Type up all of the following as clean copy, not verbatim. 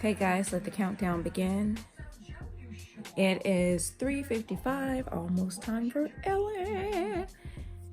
Okay guys, let the countdown begin. It is 3:55, almost time for Ellen.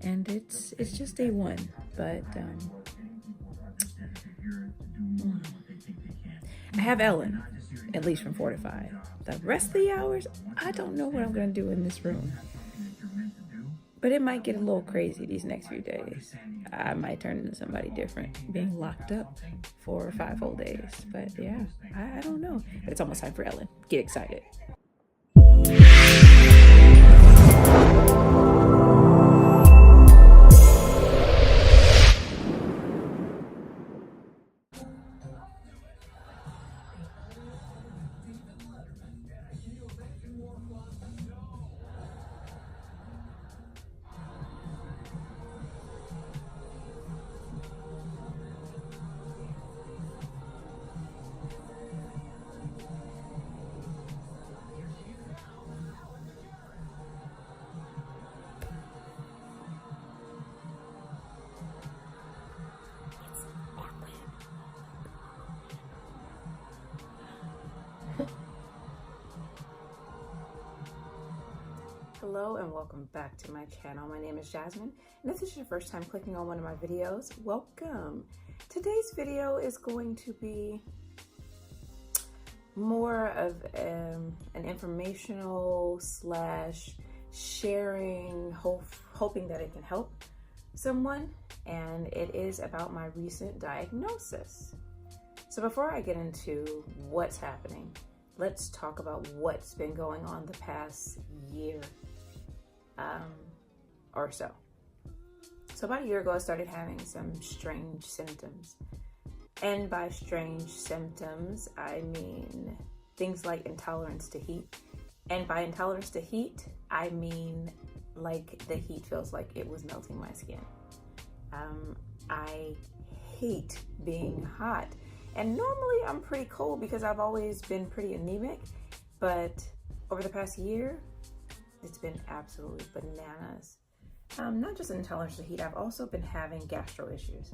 And it's just day one, but I have Ellen, at least from 4 to 5. The rest of the hours, I don't know what I'm gonna do in this room. But it might get a little crazy these next few days. I might turn into somebody different, being locked up for 5 whole days. But yeah, I don't know. But it's almost time for Ellen. Get excited. Hello and welcome back to my channel. My name is Jasmine, and if this is your first time clicking on one of my videos, welcome. Today's video is going to be more of an informational slash sharing, hoping that it can help someone, and it is about my recent diagnosis. So before I get into what's happening, let's talk about what's been going on the past year or so. So about a year ago, I started having some strange symptoms. And by strange symptoms, I mean things like intolerance to heat. And by intolerance to heat, I mean like the heat feels like it was melting my skin. I hate being hot. And normally I'm pretty cold because I've always been pretty anemic. But over the past year, it's been absolutely bananas. Not just intolerance to heat, I've also been having gastro issues.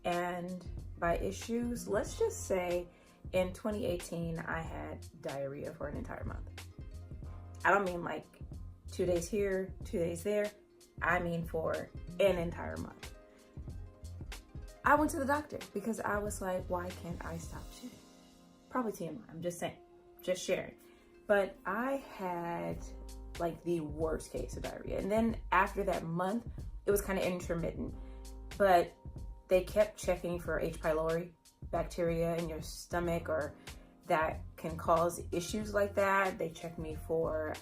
And by issues, let's just say in 2018, I had diarrhea for an entire month. I don't mean like 2 days here, 2 days there. I mean for an entire month. I went to the doctor because I was like, why can't I stop shitting? Probably TMI, I'm just saying, just sharing. But I had like the worst case of diarrhea. And then after that month, it was kind of intermittent, but they kept checking for H. pylori bacteria in your stomach, or that can cause issues like that. They checked me for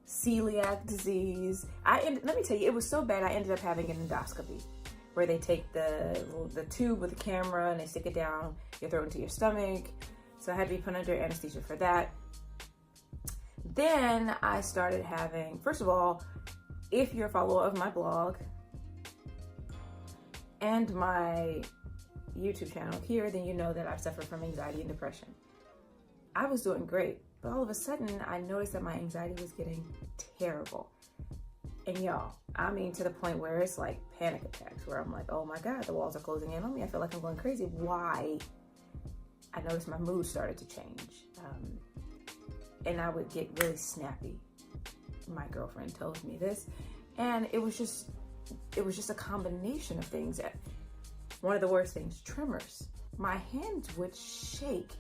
celiac disease. Let me tell you, it was so bad, I ended up having an endoscopy where they take the tube with the camera and they stick it down your throat into your stomach. So I had to be put under anesthesia for that. Then I started having, first of all, if you're a follower of my blog and my YouTube channel here, then you know that I've suffered from anxiety and depression. I was doing great, but all of a sudden I noticed that my anxiety was getting terrible. And y'all, I mean to the point where it's like panic attacks, where I'm like, oh my God, the walls are closing in on me. I feel like I'm going crazy. Why? I noticed my mood started to change. And I would get really snappy. My girlfriend told me this. And it was just a combination of things. One of the worst things, tremors. My hands would shake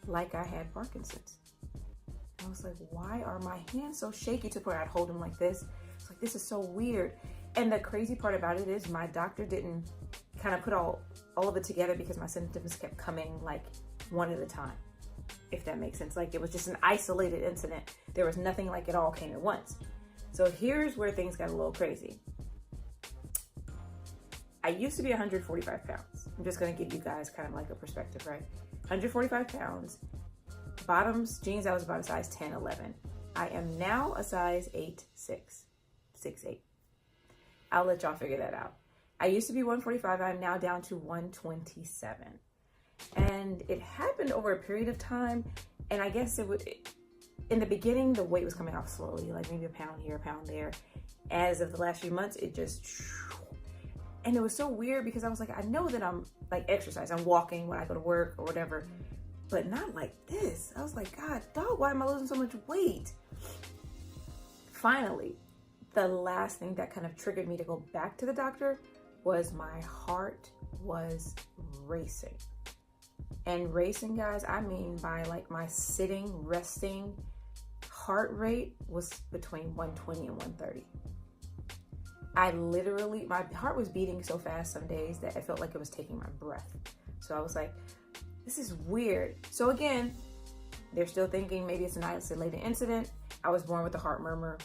like I had Parkinson's. I was like, why are my hands so shaky, to where I'd hold them like this? It's like, this is so weird. And the crazy part about it is my doctor didn't kind of put all of it together, because my symptoms kept coming like one at a time, if that makes sense. Like it was just an isolated incident. There was nothing like it all came at once. So here's where things got a little crazy. I used to be 145 pounds. I'm just gonna give you guys kind of like a perspective, right? 145 pounds, bottoms, jeans, I was about a size 10, 11. I am now a size 8, 6, 8. I'll let y'all figure that out. I used to be 145, I'm now down to 127. And it happened over a period of time. And I guess in the beginning, the weight was coming off slowly, like maybe a pound here, a pound there. As of the last few months, it just, and it was so weird because I was like, I know that I'm like exercise, I'm walking when I go to work or whatever, but not like this. I was like, God, dog, why am I losing so much weight? Finally, the last thing that kind of triggered me to go back to the doctor was my heart was racing. And racing, guys, I mean by like my sitting, resting heart rate was between 120 and 130. My heart was beating so fast some days that I felt like it was taking my breath. So I was like, this is weird. So again, they're still thinking maybe it's an isolated incident. I was born with a heart murmur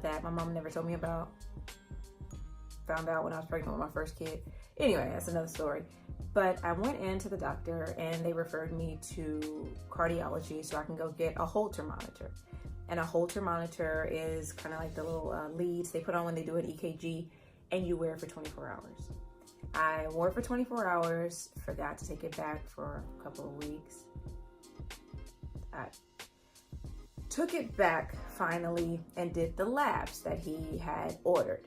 that my mom never told me about. Found out when I was pregnant with my first kid. Anyway, that's another story. But I went into the doctor and they referred me to cardiology so I can go get a Holter monitor. And a Holter monitor is kind of like the little leads they put on when they do an EKG, and you wear it for 24 hours. I wore it for 24 hours, forgot to take it back for a couple of weeks. I took it back finally and did the labs that he had ordered.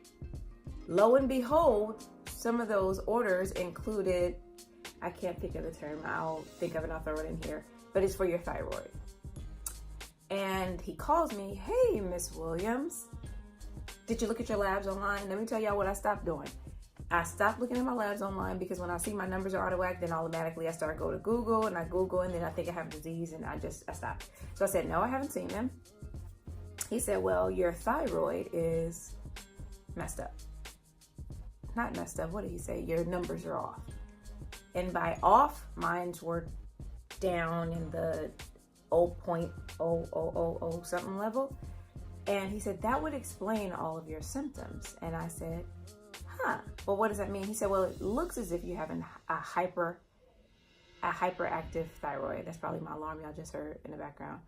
Lo and behold, some of those orders included, I can't think of the term, I'll think of it, I'll throw it in here, but it's for your thyroid. And he calls me, hey, Miss Williams, did you look at your labs online? Let me tell y'all what I stopped doing. I stopped looking at my labs online because when I see my numbers are out of whack, then automatically I start go to Google and I Google and then I think I have a disease and I stop. So I said, no, I haven't seen them. He said, well, your thyroid is messed up. Not messed up, what did he say? Your numbers are off. And by off, mines were down in the 0.0000 something level. And he said, that would explain all of your symptoms. And I said, well, what does that mean? He said, well, it looks as if you have a hyperactive thyroid. That's probably my alarm y'all just heard in the background.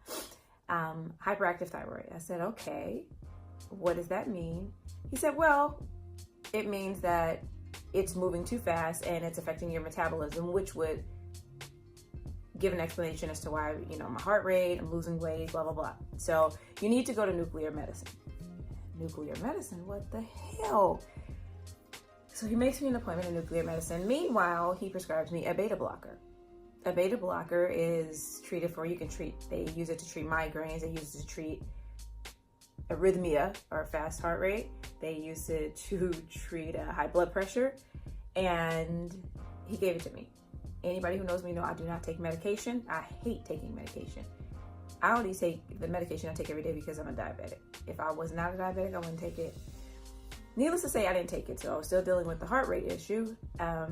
Hyperactive thyroid. I said, okay, what does that mean? He said, well, it means that it's moving too fast and it's affecting your metabolism, which would give an explanation as to why, my heart rate, I'm losing weight, blah, blah, blah. So you need to go to nuclear medicine. Nuclear medicine? What the hell? So he makes me an appointment in nuclear medicine. Meanwhile, he prescribes me a beta blocker. A beta blocker is they use it to treat migraines. They use it to treat arrhythmia or fast heart rate. They use it to treat high blood pressure. And he gave it to me. Anybody who knows me know I do not take medication. I hate taking medication. I only take the medication I take every day because I'm a diabetic. If I was not a diabetic, I wouldn't take it. Needless to say, I didn't take it, so I was still dealing with the heart rate issue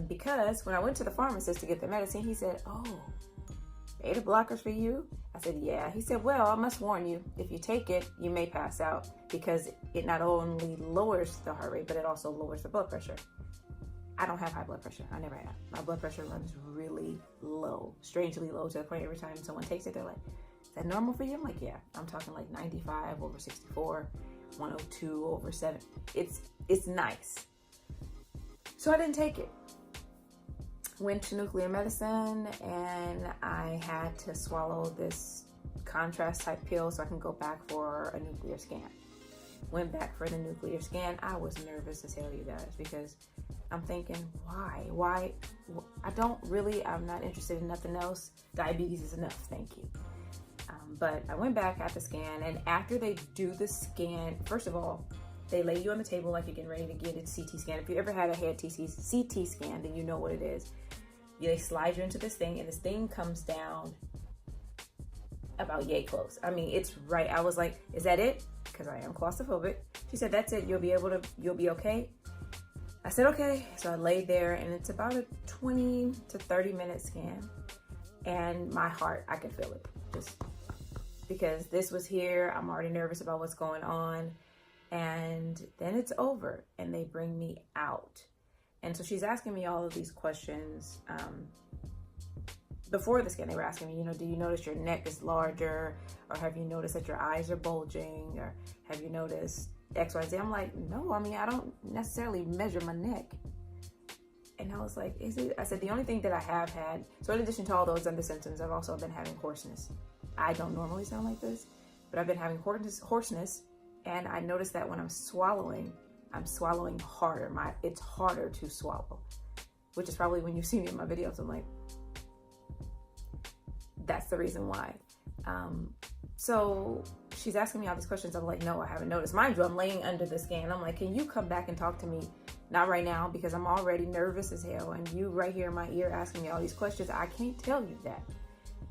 because when I went to the pharmacist to get the medicine, he said, oh, beta blockers for you? I said, yeah. He said, well, I must warn you, if you take it, you may pass out because it not only lowers the heart rate, but it also lowers the blood pressure. I don't have high blood pressure. I never have. My blood pressure runs really low, strangely low, to the point every time someone takes it, they're like, is that normal for you? I'm like, yeah. I'm talking like 95 over 64, 102 over 7. It's nice. So I didn't take it. Went to nuclear medicine and I had to swallow this contrast type pill so I can go back for a nuclear scan. Went back for the nuclear scan. I was nervous as hell, you guys, because I'm thinking, why? I'm not interested in nothing else. Diabetes is enough, thank you. But I went back at the scan, and after they do the scan, first of all, they lay you on the table like you're getting ready to get a CT scan. If you ever had a head CT scan, then you know what it is. They slide you into this thing, and this thing comes down about yay close. I mean, it's right. I was like, is that it? Because I am claustrophobic. She said, that's it. You'll be okay. I said, okay. So I laid there, and it's about a 20 to 30 minute scan. And my heart, I could feel it. Just because this was here. I'm already nervous about what's going on. And then it's over, and they bring me out. And so she's asking me all of these questions. Before the scan, they were asking me, do you notice your neck is larger? Or have you noticed that your eyes are bulging? Or have you noticed X, Y, Z? I'm like, no, I don't necessarily measure my neck. And I was like, is it? I said, the only thing that I have had, so in addition to all those other symptoms, I've also been having hoarseness. I don't normally sound like this, but I've been having hoarseness. And I noticed that when I'm swallowing harder. It's harder to swallow, which is probably when you see me in my videos. I'm like, that's the reason why. So she's asking me all these questions. I'm like, no, I haven't noticed. Mind you, I'm laying under the scan. I'm like, can you come back and talk to me? Not right now, because I'm already nervous as hell. And you right here in my ear asking me all these questions. I can't tell you that.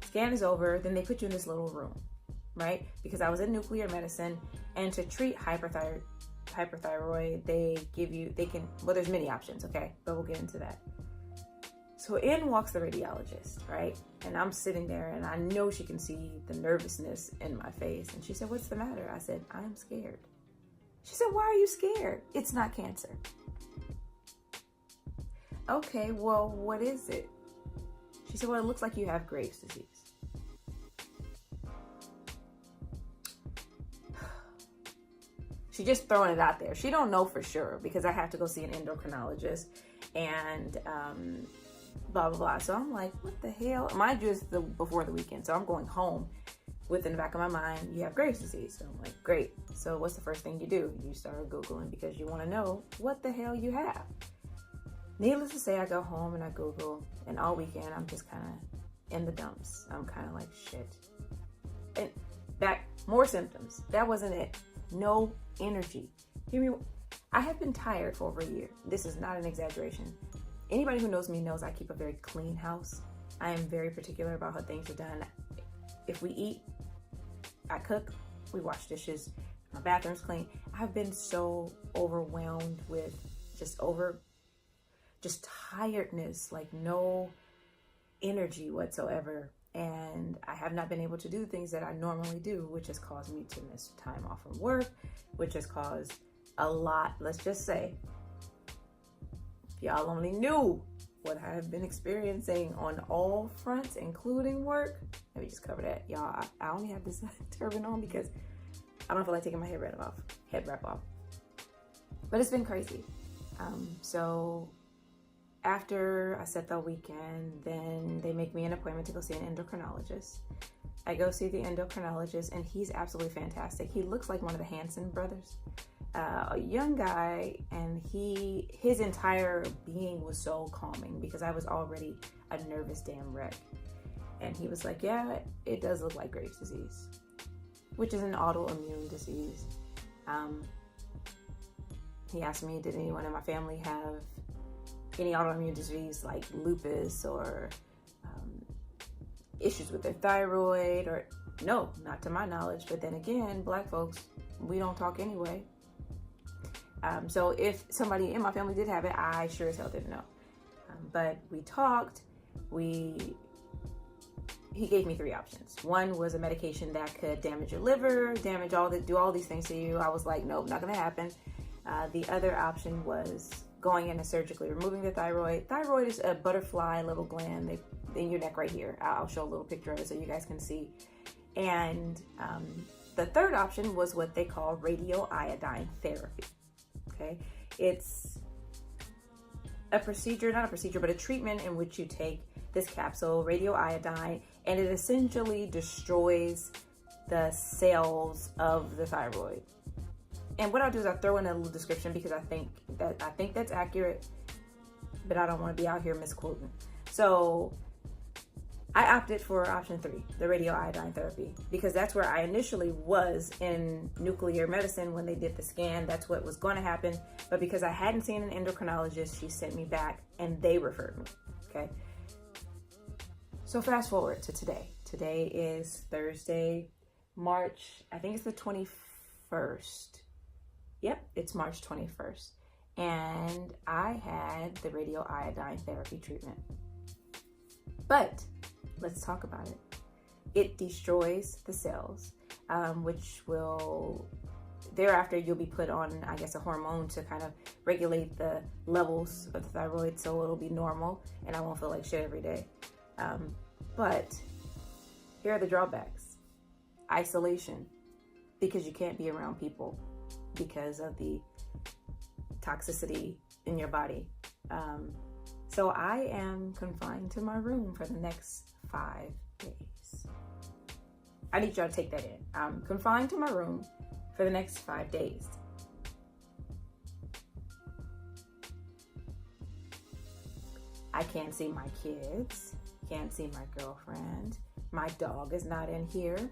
Scan is over. Then they put you in this little room, right? Because I was in nuclear medicine, and to treat hyperthyroid, there's many options, okay? But we'll get into that. So in walks the radiologist, right? And I'm sitting there, and I know she can see the nervousness in my face. And she said, what's the matter? I said, I'm scared. She said, why are you scared? It's not cancer. Okay, well, what is it? She said, well, it looks like you have Graves' disease. She's just throwing it out there. She don't know for sure, because I have to go see an endocrinologist and blah, blah, blah. So I'm like, what the hell? Mind you, it's before the weekend. So I'm going home with in the back of my mind, you have Graves' disease. So I'm like, great. So what's the first thing you do? You start Googling, because you want to know what the hell you have. Needless to say, I go home and I Google, and all weekend I'm just kind of in the dumps. I'm kind of like, shit. And back, more symptoms. That wasn't it. No energy. Hear me. I have been tired for over a year. This is not an exaggeration. Anybody who knows me knows I keep a very clean house. I am very particular about how things are done. If we eat, I cook, we wash dishes, my bathroom's clean. I've been so overwhelmed with just tiredness, like no energy whatsoever. And I have not been able to do the things that I normally do, which has caused me to miss time off from work, which has caused a lot. Let's just say, if y'all only knew what I have been experiencing on all fronts, including work. Let me just cover that. Y'all, I only have this turban on because I don't feel like taking my head wrap off. But it's been crazy. So after I set the weekend, then they make me an appointment to go see an endocrinologist. I go see the endocrinologist, and he's absolutely fantastic. He looks like one of the Hanson brothers, a young guy, and his entire being was so calming, because I was already a nervous damn wreck. And he was like, yeah, it does look like Graves' disease, which is an autoimmune disease. He asked me, did anyone in my family have any autoimmune disease like lupus or issues with their thyroid? Or no, not to my knowledge. But then again, Black folks, we don't talk anyway. So if somebody in my family did have it, I sure as hell didn't know. But we talked. He gave me 3 options. One was a medication that could damage your liver, do all these things to you. I was like, nope, not gonna happen. The other option was going in and surgically removing the thyroid. Thyroid is a butterfly little gland in your neck right here. I'll show a little picture of it so you guys can see. And the third option was what they call radioiodine therapy. Okay, it's a procedure, not a procedure, but a treatment in which you take this capsule, radioiodine, and it essentially destroys the cells of the thyroid. And what I'll do is I'll throw in a little description, because I think that's accurate, but I don't want to be out here misquoting. So I opted for option 3, the radioiodine therapy, because that's where I initially was in nuclear medicine when they did the scan. That's what was going to happen. But because I hadn't seen an endocrinologist, she sent me back and they referred me. Okay. So fast forward to today. Today is Thursday, March, I think it's the 21st. Yep, it's March 21st. And I had the radioiodine therapy treatment. But let's talk about it. It destroys the cells, which will, thereafter you'll be put on, I guess, a hormone to kind of regulate the levels of the thyroid so it'll be normal and I won't feel like shit every day. But here are the drawbacks. Isolation, because you can't be around people because of the toxicity in your body. So I am confined to my room for the next 5 days. I need y'all to take that in. I'm confined to my room for the next 5 days. I can't see my kids. Can't see my girlfriend. My dog is not in here.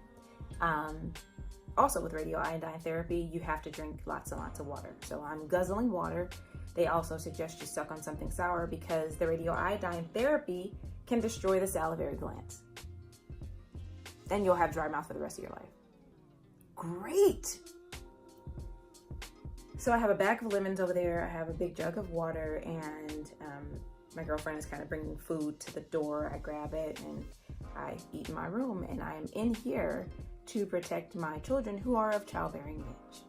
Also with radioiodine therapy, you have to drink lots and lots of water. So I'm guzzling water. They also suggest you suck on something sour because the radioiodine therapy can destroy the salivary glands. And you'll have dry mouth for the rest of your life. Great. So I have a bag of lemons over there. I have a big jug of water, and my girlfriend is kind of bringing food to the door. I grab it and I eat in my room, and I am in here to protect my children who are of childbearing age.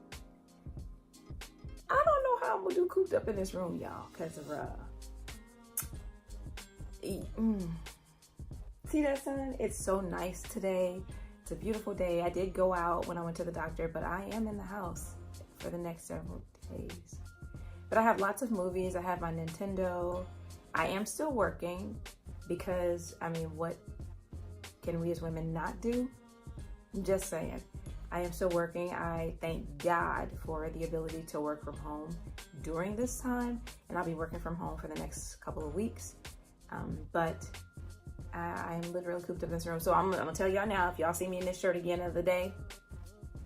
I don't know how I'm gonna do cooped up in this room, y'all, because of See that, sun? It's so nice today. It's a beautiful day. I did go out when I went to the doctor, but I am in the house for the next several days. But I have lots of movies. I have my Nintendo. I am still working because, I mean, what can we as women not do? I'm just saying. I am still working. I thank God for the ability to work from home during this time, and I'll be working from home for the next couple of weeks. But I'm literally cooped up in this room. So I'm gonna tell y'all now, if y'all see me in this shirt again of the day,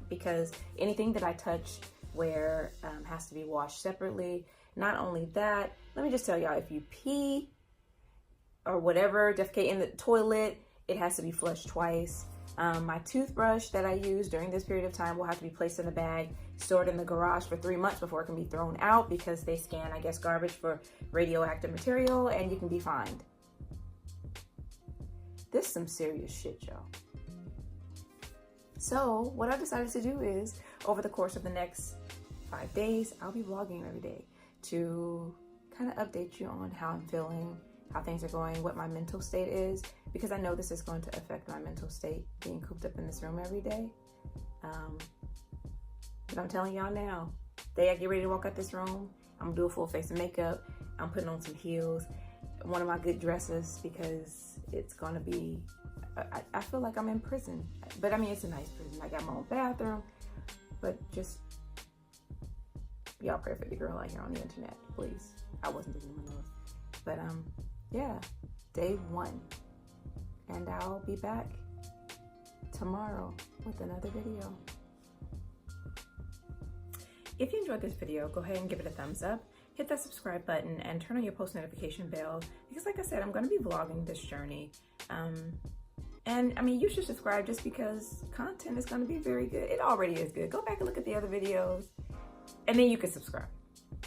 because anything that I touch where has to be washed separately. Not only that, let me just tell y'all, if you pee or whatever, defecate in the toilet, it has to be flushed twice. My toothbrush that I use during this period of time will have to be placed in a bag, stored in the garage for 3 months before it can be thrown out, because they scan, I guess, garbage for radioactive material, and you can be fined. This is some serious shit, y'all. So what I decided to do is, over the course of the next 5 days, I'll be vlogging every day to kind of update you on how I'm feeling, how things are going, what my mental state is, because I know this is going to affect my mental state, being cooped up in this room every day. But I'm telling y'all now, the day I get ready to walk out this room, I'm gonna do a full face of makeup. I'm putting on some heels, one of my good dresses, because it's gonna be, I feel like I'm in prison. But I mean, it's a nice prison. I got my own bathroom, but just, y'all pray for the girl out here on the internet, please. I wasn't doing my nose. But yeah, day 1. And I'll be back tomorrow with another video. If you enjoyed this video, go ahead and give it a thumbs up, hit that subscribe button, and turn on your post notification bell, because like I said, I'm gonna be vlogging this journey. And I mean, you should subscribe just because content is gonna be very good. It already is good. Go back and look at the other videos, and then you can subscribe.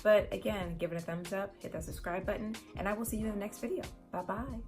But again, give it a thumbs up, hit that subscribe button, and I will see you in the next video. Bye-bye.